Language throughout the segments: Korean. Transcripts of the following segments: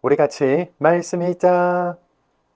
우리 같이 말씀이 있자.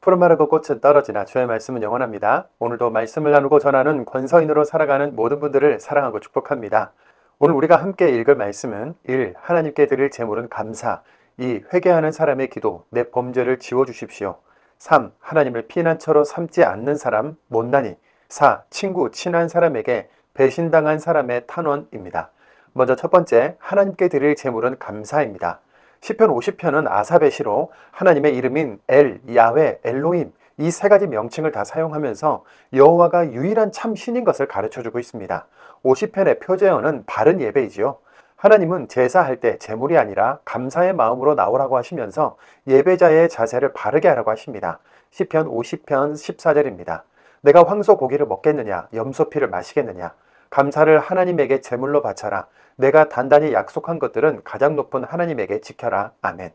푸른 마르고 꽃은 떨어지나 주의 말씀은 영원합니다. 오늘도 말씀을 나누고 전하는 권서인으로 살아가는 모든 분들을 사랑하고 축복합니다. 오늘 우리가 함께 읽을 말씀은 1. 하나님께 드릴 제물은 감사. 2. 회개하는 사람의 기도, 내 범죄를 지워주십시오. 3. 하나님을 피난처로 삼지 않는 사람, 못난이. 4. 친구, 친한 사람에게 배신당한 사람의 탄원입니다. 먼저 첫 번째, 하나님께 드릴 제물은 감사입니다. 시편 50편은 아삽의 시로 하나님의 이름인 엘, 야훼, 엘로힘 이 세 가지 명칭을 다 사용하면서 여호와가 유일한 참 신인 것을 가르쳐주고 있습니다. 50편의 표제어는 바른 예배이지요. 하나님은 제사할 때 제물이 아니라 감사의 마음으로 나오라고 하시면서 예배자의 자세를 바르게 하라고 하십니다. 시편 50편 14절입니다. 내가 황소 고기를 먹겠느냐, 염소 피를 마시겠느냐. 감사를 하나님에게 제물로 바쳐라. 내가 단단히 약속한 것들은 가장 높은 하나님에게 지켜라. 아멘.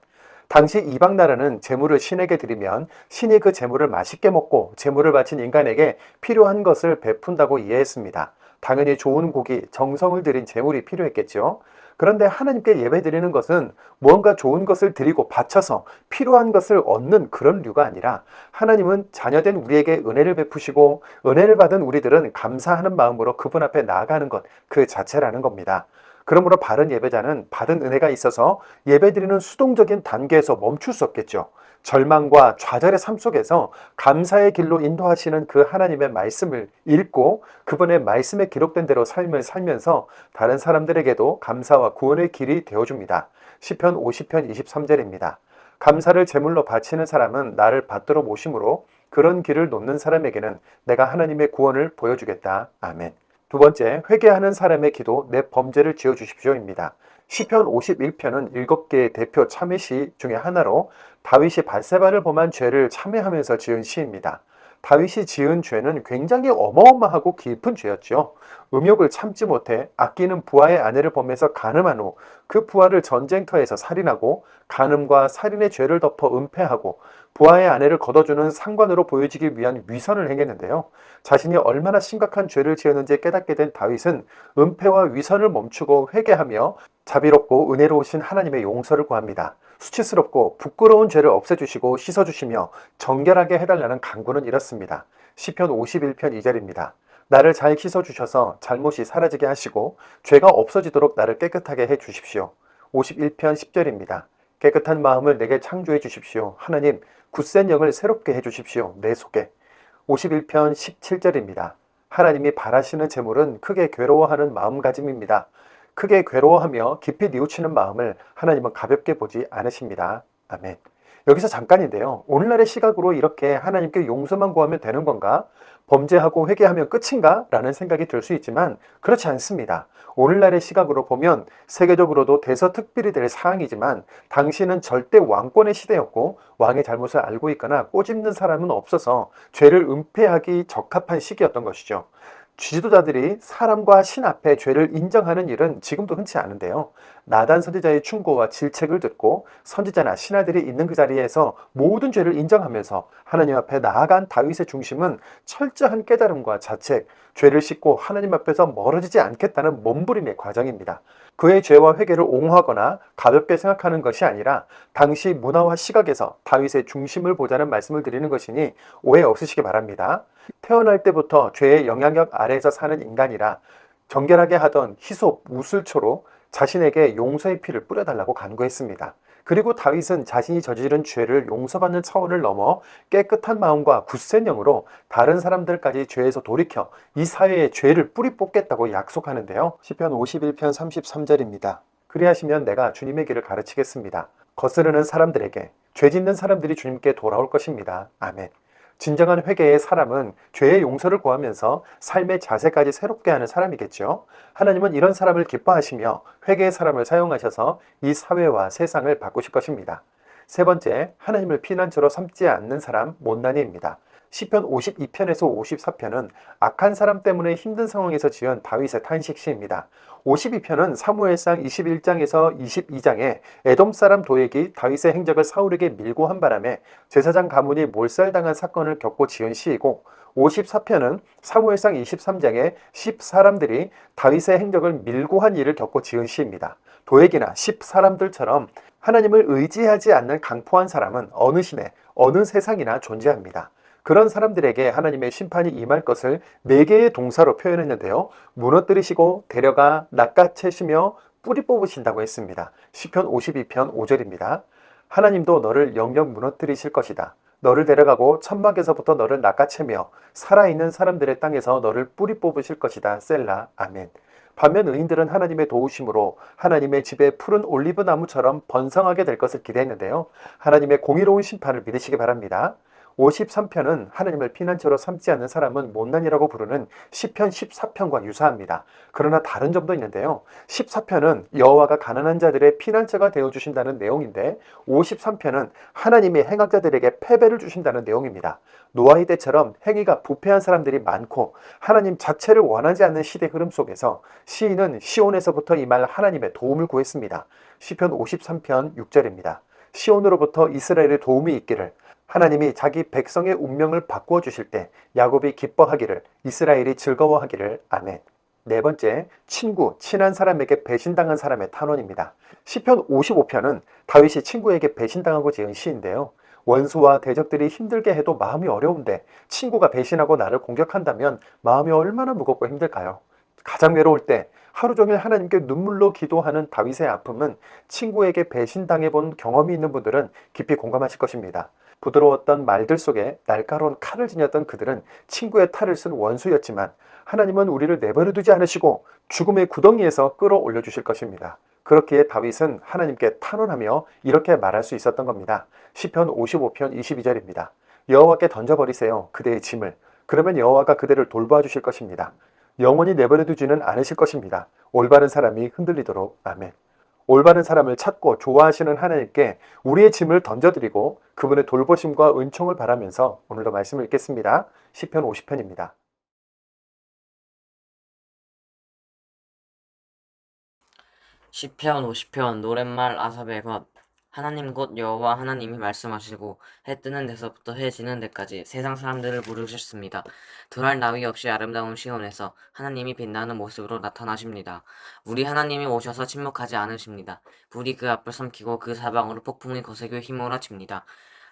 당시 이방 나라는 제물을 신에게 드리면 신이 그 제물을 맛있게 먹고 제물을 바친 인간에게 필요한 것을 베푼다고 이해했습니다. 당연히 좋은 고기, 정성을 들인 제물이 필요했겠죠. 그런데 하나님께 예배드리는 것은 무언가 좋은 것을 드리고 바쳐서 필요한 것을 얻는 그런 류가 아니라 하나님은 자녀된 우리에게 은혜를 베푸시고 은혜를 받은 우리들은 감사하는 마음으로 그분 앞에 나아가는 것, 그 자체라는 겁니다. 그러므로 바른 예배자는 받은 은혜가 있어서 예배드리는 수동적인 단계에서 멈출 수 없겠죠. 절망과 좌절의 삶 속에서 감사의 길로 인도하시는 그 하나님의 말씀을 읽고 그분의 말씀에 기록된 대로 삶을 살면서 다른 사람들에게도 감사와 구원의 길이 되어줍니다. 시편 50편 23절입니다. 감사를 제물로 바치는 사람은 나를 받들어 모심으로 그런 길을 놓는 사람에게는 내가 하나님의 구원을 보여주겠다. 아멘. 두 번째, 회개하는 사람의 기도, 내 범죄를 지어주십시오입니다. 시편 51편은 7개의 대표 참회시 중에 하나로 다윗이 밧세바를 범한 죄를 참회하면서 지은 시입니다. 다윗이 지은 죄는 굉장히 어마어마하고 깊은 죄였죠. 음욕을 참지 못해 아끼는 부하의 아내를 범해서 간음한 후 그 부하를 전쟁터에서 살인하고 간음과 살인의 죄를 덮어 은폐하고 부하의 아내를 걷어주는 상관으로 보여지기 위한 위선을 행했는데요. 자신이 얼마나 심각한 죄를 지었는지 깨닫게 된 다윗은 은폐와 위선을 멈추고 회개하며 자비롭고 은혜로우신 하나님의 용서를 구합니다. 수치스럽고 부끄러운 죄를 없애주시고 씻어주시며 정결하게 해달라는 간구는 이렇습니다. 시편 51편 2절입니다. 나를 잘 씻어주셔서 잘못이 사라지게 하시고 죄가 없어지도록 나를 깨끗하게 해주십시오. 51편 10절입니다. 깨끗한 마음을 내게 창조해 주십시오. 하나님, 굳센 영을 새롭게 해주십시오. 내 속에. 51편 17절입니다. 하나님이 바라시는 제물은 크게 괴로워하는 마음가짐입니다. 크게 괴로워하며 깊이 뉘우치는 마음을 하나님은 가볍게 보지 않으십니다. 아멘. 여기서 잠깐인데요. 오늘날의 시각으로 이렇게 하나님께 용서만 구하면 되는 건가? 범죄하고 회개하면 끝인가? 라는 생각이 들 수 있지만 그렇지 않습니다. 오늘날의 시각으로 보면 세계적으로도 대서특필이 될 사항이지만 당시는 절대 왕권의 시대였고 왕의 잘못을 알고 있거나 꼬집는 사람은 없어서 죄를 은폐하기 적합한 시기였던 것이죠. 지도자들이 사람과 신 앞에 죄를 인정하는 일은 지금도 흔치 않은데요. 나단 선지자의 충고와 질책을 듣고 선지자나 신하들이 있는 그 자리에서 모든 죄를 인정하면서 하나님 앞에 나아간 다윗의 중심은 철저한 깨달음과 자책, 죄를 씻고 하나님 앞에서 멀어지지 않겠다는 몸부림의 과정입니다. 그의 죄와 회개를 옹호하거나 가볍게 생각하는 것이 아니라 당시 문화와 시각에서 다윗의 중심을 보자는 말씀을 드리는 것이니 오해 없으시기 바랍니다. 태어날 때부터 죄의 영향력 아래에서 사는 인간이라 정결하게 하던 히솝, 우슬초로 자신에게 용서의 피를 뿌려달라고 간구했습니다. 그리고 다윗은 자신이 저지른 죄를 용서받는 차원을 넘어 깨끗한 마음과 굳센 영으로 다른 사람들까지 죄에서 돌이켜 이 사회의 죄를 뿌리 뽑겠다고 약속하는데요. 시편 51편 33절입니다. 그리하시면 내가 주님의 길을 가르치겠습니다. 거스르는 사람들에게, 죄 짓는 사람들이 주님께 돌아올 것입니다. 아멘. 진정한 회개의 사람은 죄의 용서를 구하면서 삶의 자세까지 새롭게 하는 사람이겠죠. 하나님은 이런 사람을 기뻐하시며 회개의 사람을 사용하셔서 이 사회와 세상을 바꾸실 것입니다. 세 번째, 하나님을 피난처로 삼지 않는 사람, 못난이입니다. 시편 52편에서 54편은 악한 사람 때문에 힘든 상황에서 지은 다윗의 탄식시입니다. 52편은 사무엘상 21장에서 22장에 에돔 사람 도액이 다윗의 행적을 사울에게 밀고 한 바람에 제사장 가문이 몰살당한 사건을 겪고 지은 시이고 54편은 사무엘상 23장에 10사람들이 다윗의 행적을 밀고 한 일을 겪고 지은 시입니다. 도액이나 10사람들처럼 하나님을 의지하지 않는 강포한 사람은 어느 시대, 어느 세상이나 존재합니다. 그런 사람들에게 하나님의 심판이 임할 것을 네 개의 동사로 표현했는데요. 무너뜨리시고 데려가 낚아채시며 뿌리 뽑으신다고 했습니다. 시편 52편 5절입니다. 하나님도 너를 영영 무너뜨리실 것이다. 너를 데려가고 천막에서부터 너를 낚아채며 살아있는 사람들의 땅에서 너를 뿌리 뽑으실 것이다. 셀라. 아멘. 반면 의인들은 하나님의 도우심으로 하나님의 집에 푸른 올리브 나무처럼 번성하게 될 것을 기대했는데요. 하나님의 공의로운 심판을 믿으시기 바랍니다. 53편은 하나님을 피난처로 삼지 않는 사람은 못난이라고 부르는 시편 14편과 유사합니다. 그러나 다른 점도 있는데요. 14편은 여호와가 가난한 자들의 피난처가 되어주신다는 내용인데 53편은 하나님이 행악자들에게 패배를 주신다는 내용입니다. 노아의 때처럼 행위가 부패한 사람들이 많고 하나님 자체를 원하지 않는 시대 흐름 속에서 시인은 시온에서부터 임할 하나님의 도움을 구했습니다. 시편 53편 6절입니다. 시온으로부터 이스라엘의 도움이 있기를, 하나님이 자기 백성의 운명을 바꾸어 주실 때 야곱이 기뻐하기를, 이스라엘이 즐거워하기를. 아멘. 네 번째, 친구, 친한 사람에게 배신당한 사람의 탄원입니다. 시편 55편은 다윗이 친구에게 배신당하고 지은 시인데요. 원수와 대적들이 힘들게 해도 마음이 어려운데 친구가 배신하고 나를 공격한다면 마음이 얼마나 무겁고 힘들까요? 가장 외로울 때 하루 종일 하나님께 눈물로 기도하는 다윗의 아픔은 친구에게 배신당해 본 경험이 있는 분들은 깊이 공감하실 것입니다. 부드러웠던 말들 속에 날카로운 칼을 지녔던 그들은 친구의 탈을 쓴 원수였지만 하나님은 우리를 내버려 두지 않으시고 죽음의 구덩이에서 끌어올려 주실 것입니다. 그렇기에 다윗은 하나님께 탄원하며 이렇게 말할 수 있었던 겁니다. 시편 55편 22절입니다. 여호와께 던져버리세요. 그대의 짐을. 그러면 여호와가 그대를 돌보아 주실 것입니다. 영원히 내버려 두지는 않으실 것입니다. 올바른 사람이 흔들리도록. 아멘. 올바른 사람을 찾고 좋아하시는 하나님께 우리의 짐을 던져드리고 그분의 돌보심과 은총을 바라면서 오늘도 말씀을 읽겠습니다. 시편 50편입니다. 시편 50편 노랫말 아삽의 것. 하나님 곧 여호와 하나님이 말씀하시고 해 뜨는 데서부터 해 지는 데까지 세상 사람들을 부르셨습니다. 더할 나위 없이 아름다운 시온에서 하나님이 빛나는 모습으로 나타나십니다. 우리 하나님이 오셔서 침묵하지 않으십니다. 불이 그 앞을 삼키고 그 사방으로 폭풍이 거세게 휘몰아칩니다.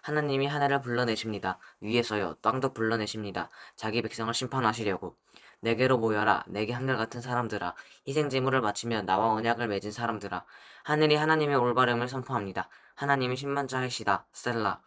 하나님이 하늘을 불러내십니다. 위에서요 땅도 불러내십니다. 자기 백성을 심판하시려고. 내게로 모여라. 내게 한결같은 사람들아. 희생제물을 바치며 나와 언약을 맺은 사람들아. 하늘이 하나님의 올바름을 선포합니다. 하나님이 신만자이시다. 셀라.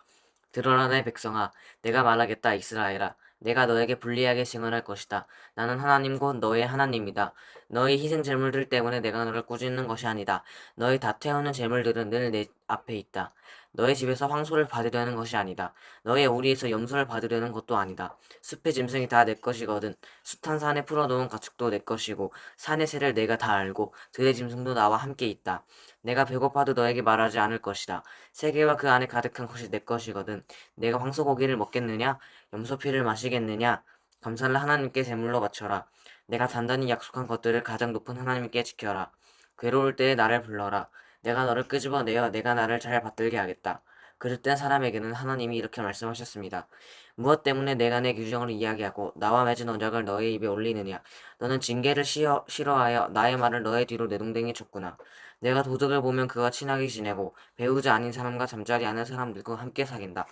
들어라 내 백성아. 내가 말하겠다 이스라엘아. 내가 너에게 불리하게 증언할 것이다. 나는 하나님 곧 너의 하나님이다. 너희 희생 제물들 때문에 내가 너를 꾸짖는 것이 아니다. 너희 다 태우는 제물들은 늘 내 앞에 있다. 너희 집에서 황소를 받으려는 것이 아니다. 너희 우리에서 염소를 받으려는 것도 아니다. 숲의 짐승이 다 내 것이거든. 숱한 산에 풀어놓은 가축도 내 것이고 산의 새를 내가 다 알고 들의 짐승도 나와 함께 있다. 내가 배고파도 너에게 말하지 않을 것이다. 세계와 그 안에 가득한 것이 내 것이거든. 내가 황소고기를 먹겠느냐? 염소피를 마시겠느냐? 감사를 하나님께 제물로 바쳐라. 내가 단단히 약속한 것들을 가장 높은 하나님께 지켜라. 괴로울 때에 나를 불러라. 내가 너를 끄집어내어 내가 나를 잘 받들게 하겠다. 그릇된 사람에게는 하나님이 이렇게 말씀하셨습니다. 무엇 때문에 내가 내 규정을 이야기하고 나와 맺은 언약을 너의 입에 올리느냐? 너는 징계를 싫어하여 나의 말을 너의 뒤로 내동댕이 쳤구나. 내가 도둑을 보면 그와 친하게 지내고 배우자 아닌 사람과 잠자리 않은 사람들과 함께 사귄다.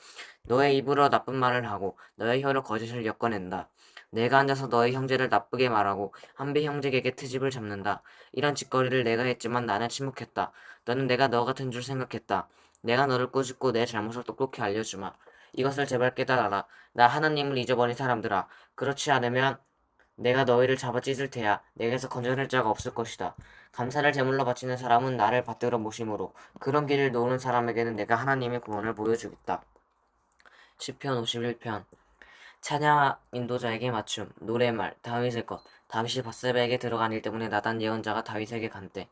너의 입으로 나쁜 말을 하고 너의 혀로 거짓을 엮어낸다. 내가 앉아서 너의 형제를 나쁘게 말하고 한배 형제에게 트집을 잡는다. 이런 짓거리를 내가 했지만 나는 침묵했다. 너는 내가 너 같은 줄 생각했다. 내가 너를 꾸짖고 내 잘못을 똑똑히 알려주마. 이것을 제발 깨달아라. 나 하나님을 잊어버린 사람들아. 그렇지 않으면 내가 너희를 잡아 찢을 테야. 내게서 건져낼 자가 없을 것이다. 감사를 제물로 바치는 사람은 나를 받들어 모심으로 그런 길을 놓는 사람에게는 내가 하나님의 구원을 보여주겠다. 시편 51편. 찬양 인도자에게 맞춤. 노래말 다윗의 것. 다윗이 밧세바에게 들어간 일 때문에 나단 예언자가 다윗에게 간대.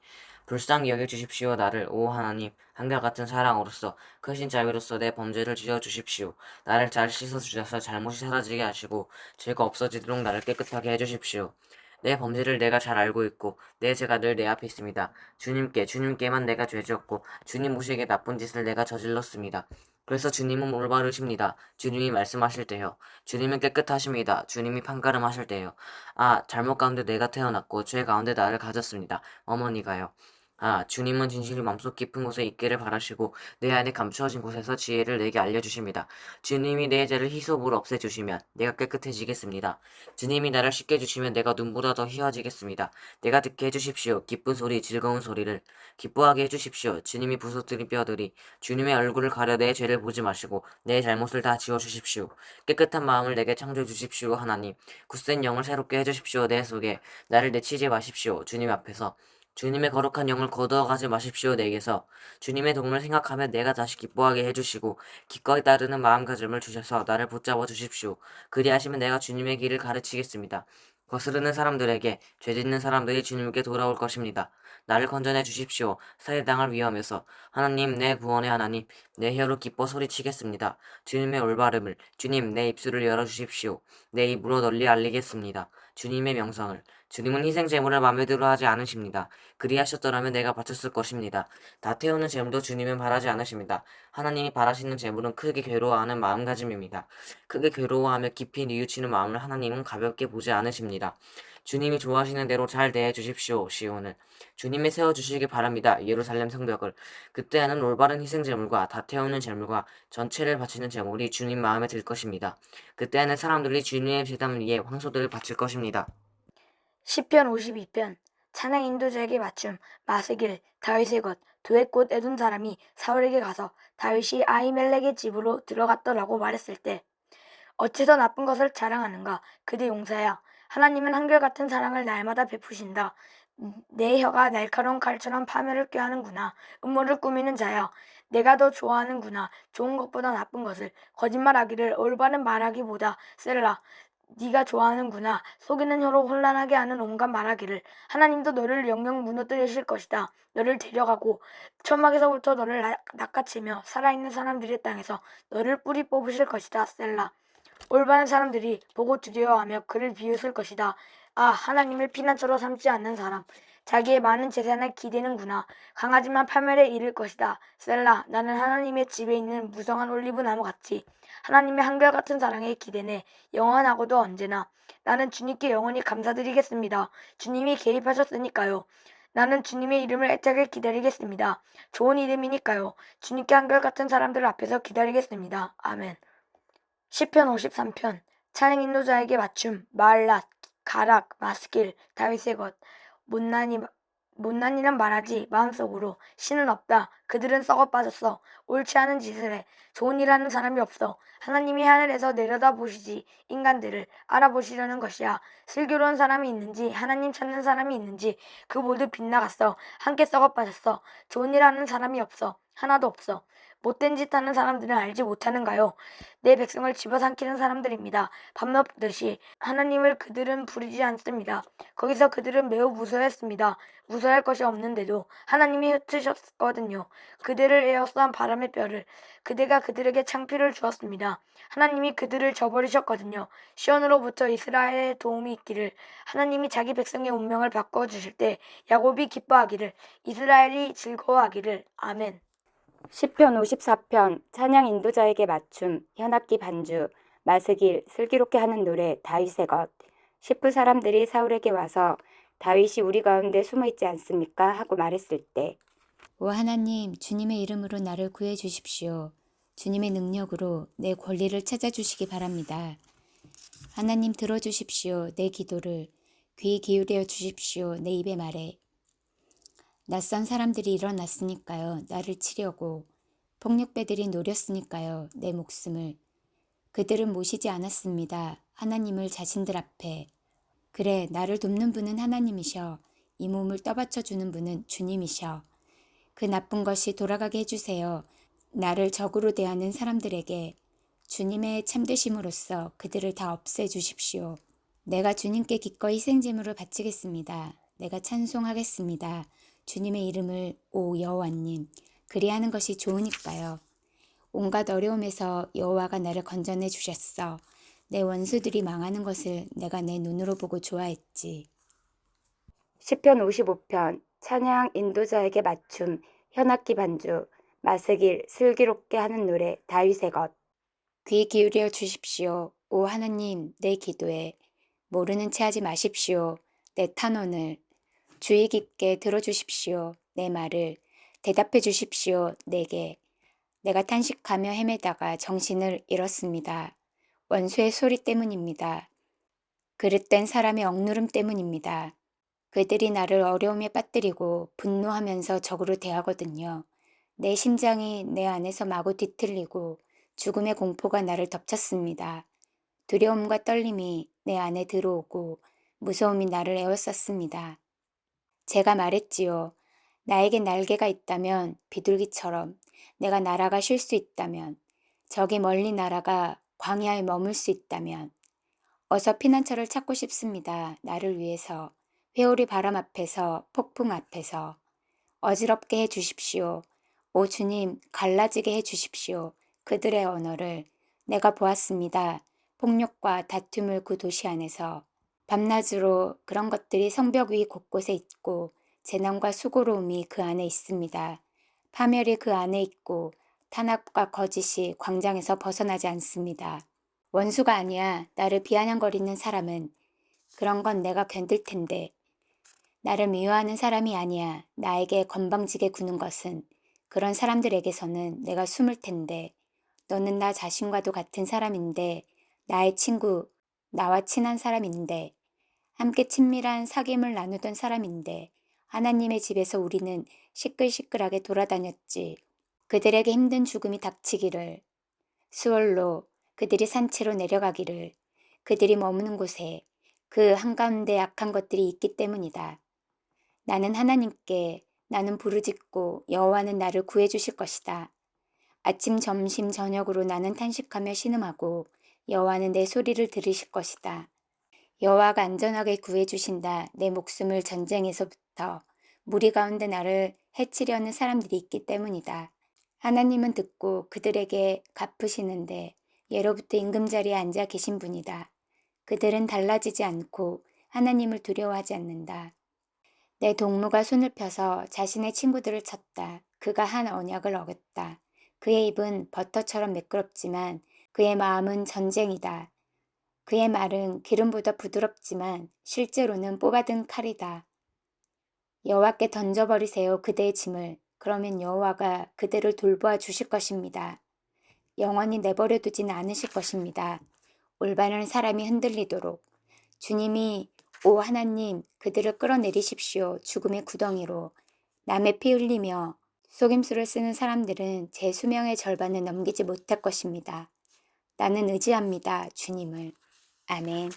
불쌍히 여겨 주십시오 나를 오 하나님 한결같은 사랑으로서 크신 자비로서 내 범죄를 지어 주십시오. 나를 잘 씻어 주셔서 잘못이 사라지게 하시고 죄가 없어지도록 나를 깨끗하게 해 주십시오. 내 범죄를 내가 잘 알고 있고 내 죄가 늘 내 앞에 있습니다. 주님께만 내가 죄지었고 주님 모시게 나쁜 짓을 내가 저질렀습니다. 그래서 주님은 올바르십니다. 주님이 말씀하실 때요. 주님은 깨끗하십니다. 주님이 판가름하실 때요. 아, 잘못 가운데 내가 태어났고 죄 가운데 나를 가졌습니다. 어머니가요. 주님은 진실이 마음속 깊은 곳에 있기를 바라시고 내 안에 감추어진 곳에서 지혜를 내게 알려주십니다. 주님이 내 죄를 히솝으로 없애주시면 내가 깨끗해지겠습니다. 주님이 나를 씻겨주시면 내가 눈보다 더 희어지겠습니다. 내가 듣게 해주십시오. 기쁜 소리, 즐거운 소리를 기뻐하게 해주십시오. 주님이 부서뜨린 뼈들이 주님의 얼굴을 가려 내 죄를 보지 마시고 내 잘못을 다 지워주십시오. 깨끗한 마음을 내게 창조해주십시오. 하나님, 굳센 영을 새롭게 해주십시오. 내 속에 나를 내치지 마십시오. 주님 앞에서 주님의 거룩한 영을 거두어가지 마십시오. 내게서 주님의 도움을 생각하며 내가 다시 기뻐하게 해주시고 기꺼이 따르는 마음가짐을 주셔서 나를 붙잡아 주십시오. 그리하시면 내가 주님의 길을 가르치겠습니다. 거스르는 사람들에게 죄 짓는 사람들이 주님께 돌아올 것입니다. 나를 건져내 주십시오. 살해당할 위험에서 하나님, 내 구원의 하나님, 내 혀로 기뻐 소리치겠습니다. 주님의 올바름을 주님, 내 입술을 열어주십시오. 내 입으로 널리 알리겠습니다. 주님의 명성을 주님은 희생 제물을 마음에 들어 하지 않으십니다. 그리하셨더라면 내가 바쳤을 것입니다. 다 태우는 제물도 주님은 바라지 않으십니다. 하나님이 바라시는 제물은 크게 괴로워하는 마음가짐입니다. 크게 괴로워하며 깊이 뉘우치는 마음을 하나님은 가볍게 보지 않으십니다. 주님이 좋아하시는 대로 잘 대해 주십시오. 시온을 주님이 세워주시기 바랍니다. 예루살렘 성벽을 그때에는 올바른 희생 제물과 다 태우는 제물과 전체를 바치는 제물이 주님 마음에 들 것입니다. 그때에는 사람들이 주님의 제단 위에 황소들을 바칠 것입니다. 시편 52편 찬양 인도자에게 맞춤 마스길 다윗의 것 두의 꽃 에둔 사람이 사울에게 가서 다윗이 아히멜렉의 집으로 들어갔더라고 말했을 때 어째서 나쁜 것을 자랑하는가 그대 용사야 하나님은 한결같은 사랑을 날마다 베푸신다. 내 혀가 날카로운 칼처럼 파멸을 꾀하는구나. 음모를 꾸미는 자야 내가 더 좋아하는구나. 좋은 것보다 나쁜 것을 거짓말하기를 올바른 말하기보다 셀라 네가 좋아하는구나. 속이는 혀로 혼란하게 하는 온갖 말하기를 하나님도 너를 영영 무너뜨리실 것이다. 너를 데려가고 천막에서부터 너를 낚아채며 살아있는 사람들의 땅에서 너를 뿌리 뽑으실 것이다. 셀라. 올바른 사람들이 보고 두려워하며 그를 비웃을 것이다. 하나님을 피난처로 삼지 않는 사람. 자기의 많은 재산에 기대는구나. 강하지만 파멸에 이를 것이다. 셀라. 나는 하나님의 집에 있는 무성한 올리브 나무 같이 하나님의 한결같은 사랑에 기대네. 영원하고도 언제나. 나는 주님께 영원히 감사드리겠습니다. 주님이 개입하셨으니까요. 나는 주님의 이름을 애타게 기다리겠습니다. 좋은 이름이니까요. 주님께 한결같은 사람들 앞에서 기다리겠습니다. 아멘. 시편 53편 찬양 인도자에게 맞춤 마알랏 가락 마스길 다윗의 것 못난이는 말하지 마음속으로 신은 없다. 그들은 썩어 빠졌어. 옳지 않은 짓을 해. 좋은 일 하는 사람이 없어. 하나님이 하늘에서 내려다 보시지 인간들을 알아보시려는 것이야. 슬기로운 사람이 있는지 하나님 찾는 사람이 있는지 그 모두 빗나갔어. 함께 썩어 빠졌어. 좋은 일 하는 사람이 없어. 하나도 없어. 못된 짓 하는 사람들은 알지 못하는가요? 내 백성을 집어삼키는 사람들입니다. 밥 먹듯이 하나님을 그들은 부르지 않습니다. 거기서 그들은 매우 무서워했습니다. 무서워할 것이 없는데도 하나님이 흩으셨거든요. 그들을 에워싼 바람의 뼈를 그대가 그들에게 창피를 주었습니다. 하나님이 그들을 저버리셨거든요. 시온으로부터 이스라엘의 도움이 있기를 하나님이 자기 백성의 운명을 바꿔주실 때 야곱이 기뻐하기를 이스라엘이 즐거워하기를 아멘. 시편 54편 찬양 인도자에게 맞춤 현악기 반주 마스길 슬기롭게 하는 노래 다윗의 것 십부 사람들이 사울에게 와서 다윗이 우리 가운데 숨어 있지 않습니까? 하고 말했을 때 오 하나님, 주님의 이름으로 나를 구해 주십시오. 주님의 능력으로 내 권리를 찾아주시기 바랍니다. 하나님 들어주십시오. 내 기도를 귀 기울여 주십시오. 내 입의 말에 낯선 사람들이 일어났으니까요. 나를 치려고 폭력배들이 노렸으니까요. 내 목숨을 그들은 모시지 않았습니다. 하나님을 자신들 앞에 그래 나를 돕는 분은 하나님이셔. 이 몸을 떠받쳐주는 분은 주님이셔. 그 나쁜 것이 돌아가게 해주세요. 나를 적으로 대하는 사람들에게 주님의 참되심으로써 그들을 다 없애주십시오. 내가 주님께 기꺼이 희생제물을 바치겠습니다. 내가 찬송하겠습니다. 주님의 이름을 오 여호와님. 그리하는 것이 좋으니까요. 온갖 어려움에서 여호와가 나를 건져내 주셨어. 내 원수들이 망하는 것을 내가 내 눈으로 보고 좋아했지. 시편 55편 찬양 인도자에게 맞춤 현악기 반주 마스길 슬기롭게 하는 노래 다윗의 것 귀 기울여 주십시오. 오 하나님, 내 기도에 모르는 채 하지 마십시오. 내 탄원을 주의 깊게 들어주십시오. 내 말을 대답해 주십시오. 내게. 내가 탄식하며 헤매다가 정신을 잃었습니다. 원수의 소리 때문입니다. 그릇된 사람의 억누름 때문입니다. 그들이 나를 어려움에 빠뜨리고 분노하면서 적으로 대하거든요. 내 심장이 내 안에서 마구 뒤틀리고 죽음의 공포가 나를 덮쳤습니다. 두려움과 떨림이 내 안에 들어오고 무서움이 나를 에워쌌습니다. 제가 말했지요. 나에게 날개가 있다면 비둘기처럼 내가 날아가 쉴 수 있다면 저기 멀리 날아가 광야에 머물 수 있다면 어서 피난처를 찾고 싶습니다. 나를 위해서 회오리 바람 앞에서 폭풍 앞에서 어지럽게 해 주십시오. 오 주님 갈라지게 해 주십시오. 그들의 언어를 내가 보았습니다. 폭력과 다툼을 그 도시 안에서 밤낮으로 그런 것들이 성벽 위 곳곳에 있고 재난과 수고로움이 그 안에 있습니다. 파멸이 그 안에 있고 탄압과 거짓이 광장에서 벗어나지 않습니다. 원수가 아니야. 나를 비아냥거리는 사람은 그런 건 내가 견딜 텐데 나를 미워하는 사람이 아니야. 나에게 건방지게 구는 것은 그런 사람들에게서는 내가 숨을 텐데 너는 나 자신과도 같은 사람인데 나의 친구, 나와 친한 사람인데 함께 친밀한 사귐을 나누던 사람인데 하나님의 집에서 우리는 시끌시끌하게 돌아다녔지. 그들에게 힘든 죽음이 닥치기를 수월로 그들이 산채로 내려가기를 그들이 머무는 곳에 그 한가운데 악한 것들이 있기 때문이다. 나는 하나님께 나는 부르짖고 여호와는 나를 구해 주실 것이다. 아침 점심 저녁으로 나는 탄식하며 신음하고 여호와는 내 소리를 들으실 것이다. 여호와가 안전하게 구해 주신다. 내 목숨을 전쟁에서부터 무리 가운데 나를 해치려는 사람들이 있기 때문이다. 하나님은 듣고 그들에게 갚으시는데 예로부터 임금자리에 앉아 계신 분이다. 그들은 달라지지 않고 하나님을 두려워하지 않는다. 내 동무가 손을 펴서 자신의 친구들을 쳤다. 그가 한 언약을 어겼다. 그의 입은 버터처럼 매끄럽지만 그의 마음은 전쟁이다. 그의 말은 기름보다 부드럽지만 실제로는 뽑아든 칼이다. 여호와께 던져버리세요 그대의 짐을. 그러면 여호와가 그대를 돌보아 주실 것입니다. 영원히 내버려 두진 않으실 것입니다. 올바른 사람이 흔들리도록 주님이 오 하나님 그들을 끌어내리십시오. 죽음의 구덩이로 남의 피 흘리며 속임수를 쓰는 사람들은 제 수명의 절반을 넘기지 못할 것입니다. 나는 의지합니다. 주님을. 아멘.